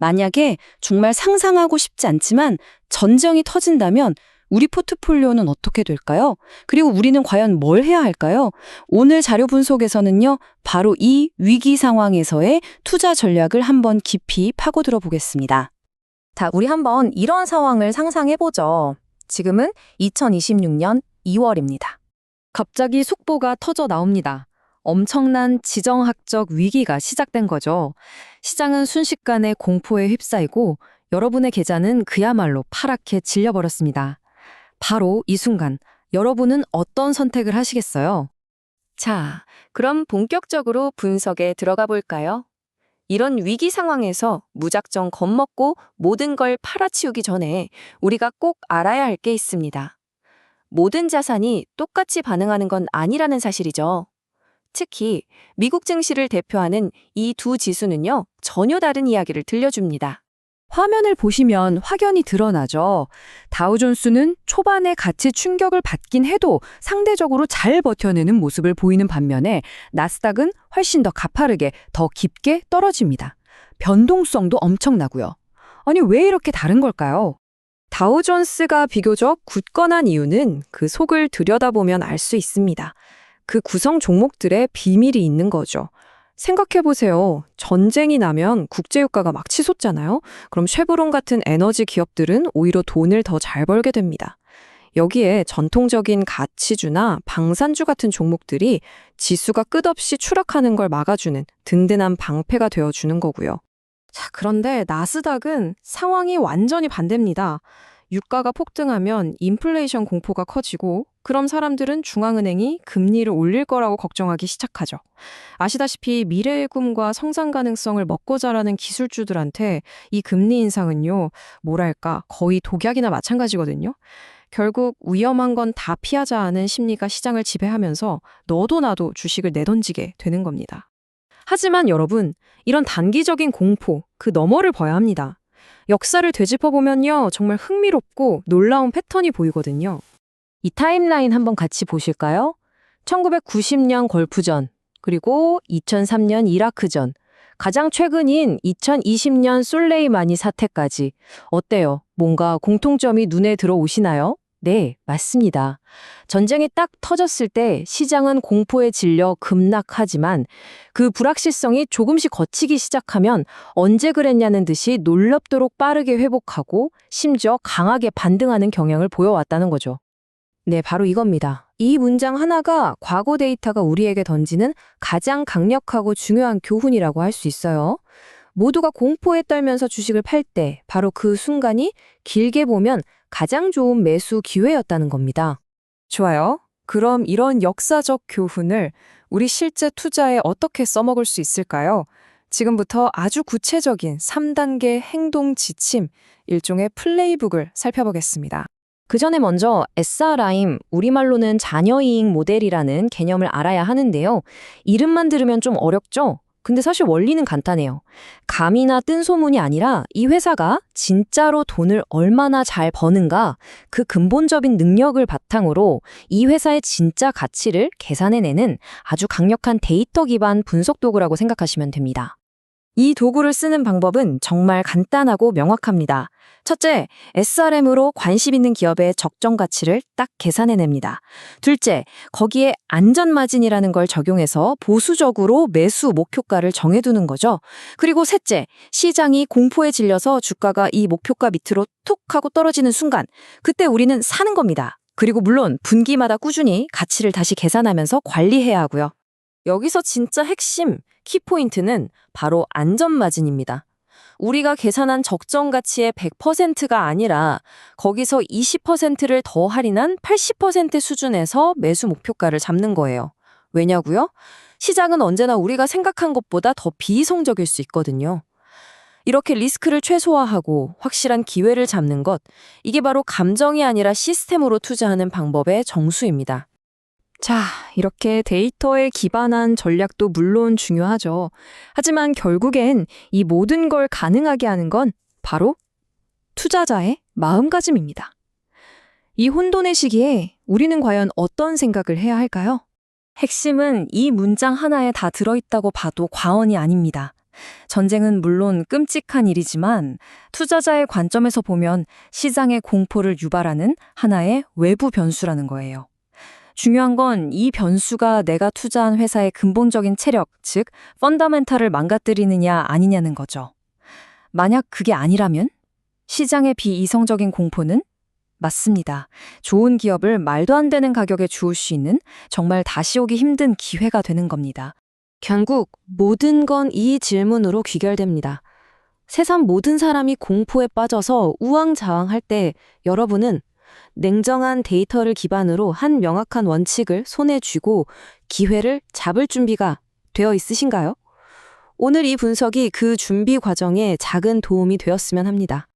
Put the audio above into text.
만약에 정말 상상하고 싶지 않지만 전쟁이 터진다면 우리 포트폴리오는 어떻게 될까요? 그리고 우리는 과연 뭘 해야 할까요? 오늘 자료 분석에서는요, 바로 이 위기 상황에서의 투자 전략을 한번 깊이 파고들어 보겠습니다. 자, 우리 한번 이런 상황을 상상해보죠. 지금은 2026년 2월입니다. 갑자기 속보가 터져 나옵니다. 엄청난 지정학적 위기가 시작된 거죠. 시장은 순식간에 공포에 휩싸이고 여러분의 계좌는 그야말로 파랗게 질려버렸습니다. 바로 이 순간 여러분은 어떤 선택을 하시겠어요? 자, 그럼 본격적으로 분석에 들어가 볼까요? 이런 위기 상황에서 무작정 겁먹고 모든 걸 팔아치우기 전에 우리가 꼭 알아야 할 게 있습니다. 모든 자산이 똑같이 반응하는 건 아니라는 사실이죠. 특히 미국 증시를 대표하는 이 두 지수는요, 전혀 다른 이야기를 들려줍니다. 화면을 보시면 확연히 드러나죠. 다우존스는 초반에 같이 충격을 받긴 해도 상대적으로 잘 버텨내는 모습을 보이는 반면에 나스닥은 훨씬 더 가파르게 더 깊게 떨어집니다. 변동성도 엄청나고요. 아니, 왜 이렇게 다른 걸까요? 다우존스가 비교적 굳건한 이유는 그 속을 들여다보면 알 수 있습니다. 그 구성 종목들의 비밀이 있는 거죠. 생각해보세요. 전쟁이 나면 국제유가가 막 치솟잖아요. 그럼 쉐보론 같은 에너지 기업들은 오히려 돈을 더 잘 벌게 됩니다. 여기에 전통적인 가치주나 방산주 같은 종목들이 지수가 끝없이 추락하는 걸 막아주는 든든한 방패가 되어주는 거고요. 자, 그런데 나스닥은 상황이 완전히 반대입니다. 유가가 폭등하면 인플레이션 공포가 커지고 그럼 사람들은 중앙은행이 금리를 올릴 거라고 걱정하기 시작하죠. 아시다시피 미래의 꿈과 성장 가능성을 먹고 자라는 기술주들한테 이 금리 인상은요, 뭐랄까 거의 독약이나 마찬가지거든요. 결국 위험한 건 다 피하자 하는 심리가 시장을 지배하면서 너도 나도 주식을 내던지게 되는 겁니다. 하지만 여러분, 이런 단기적인 공포, 그 너머를 봐야 합니다. 역사를 되짚어보면요, 정말 흥미롭고 놀라운 패턴이 보이거든요. 이 타임라인 한번 같이 보실까요? 1990년 걸프전, 그리고 2003년 이라크전, 가장 최근인 2020년 솔레이마니 사태까지. 어때요? 뭔가 공통점이 눈에 들어오시나요? 네, 맞습니다. 전쟁이 딱 터졌을 때 시장은 공포에 질려 급락하지만 그 불확실성이 조금씩 걷히기 시작하면 언제 그랬냐는 듯이 놀랍도록 빠르게 회복하고 심지어 강하게 반등하는 경향을 보여왔다는 거죠. 네, 바로 이겁니다. 이 문장 하나가 과거 데이터가 우리에게 던지는 가장 강력하고 중요한 교훈이라고 할 수 있어요. 모두가 공포에 떨면서 주식을 팔 때 바로 그 순간이 길게 보면 가장 좋은 매수 기회였다는 겁니다. 좋아요. 그럼 이런 역사적 교훈을 우리 실제 투자에 어떻게 써먹을 수 있을까요? 지금부터 아주 구체적인 3단계 행동 지침, 일종의 플레이북을 살펴보겠습니다. 그 전에 먼저 SRIM, 우리말로는 자녀이익 모델이라는 개념을 알아야 하는데요. 이름만 들으면 좀 어렵죠? 근데 사실 원리는 간단해요. 감이나 뜬 소문이 아니라 이 회사가 진짜로 돈을 얼마나 잘 버는가, 그 근본적인 능력을 바탕으로 이 회사의 진짜 가치를 계산해내는 아주 강력한 데이터 기반 분석 도구라고 생각하시면 됩니다. 이 도구를 쓰는 방법은 정말 간단하고 명확합니다. 첫째, SRM으로 관심 있는 기업의 적정 가치를 딱 계산해냅니다. 둘째, 거기에 안전마진이라는 걸 적용해서 보수적으로 매수 목표가를 정해두는 거죠. 그리고 셋째, 시장이 공포에 질려서 주가가 이 목표가 밑으로 툭 하고 떨어지는 순간, 그때 우리는 사는 겁니다. 그리고 물론 분기마다 꾸준히 가치를 다시 계산하면서 관리해야 하고요. 여기서 진짜 핵심, 키포인트는 바로 안전마진입니다. 우리가 계산한 적정 가치의 100%가 아니라 거기서 20%를 더 할인한 80% 수준에서 매수 목표가를 잡는 거예요. 왜냐고요? 시장은 언제나 우리가 생각한 것보다 더 비이성적일 수 있거든요. 이렇게 리스크를 최소화하고 확실한 기회를 잡는 것, 이게 바로 감정이 아니라 시스템으로 투자하는 방법의 정수입니다. 자, 이렇게 데이터에 기반한 전략도 물론 중요하죠. 하지만 결국엔 이 모든 걸 가능하게 하는 건 바로 투자자의 마음가짐입니다. 이 혼돈의 시기에 우리는 과연 어떤 생각을 해야 할까요? 핵심은 이 문장 하나에 다 들어있다고 봐도 과언이 아닙니다. 전쟁은 물론 끔찍한 일이지만 투자자의 관점에서 보면 시장의 공포를 유발하는 하나의 외부 변수라는 거예요. 중요한 건 이 변수가 내가 투자한 회사의 근본적인 체력, 즉 펀더멘탈을 망가뜨리느냐 아니냐는 거죠. 만약 그게 아니라면 시장의 비이성적인 공포는 맞습니다. 좋은 기업을 말도 안 되는 가격에 주울 수 있는 정말 다시 오기 힘든 기회가 되는 겁니다. 결국 모든 건 이 질문으로 귀결됩니다. 세상 모든 사람이 공포에 빠져서 우왕좌왕할 때 여러분은 냉정한 데이터를 기반으로 한 명확한 원칙을 손에 쥐고 기회를 잡을 준비가 되어 있으신가요? 오늘 이 분석이 그 준비 과정에 작은 도움이 되었으면 합니다.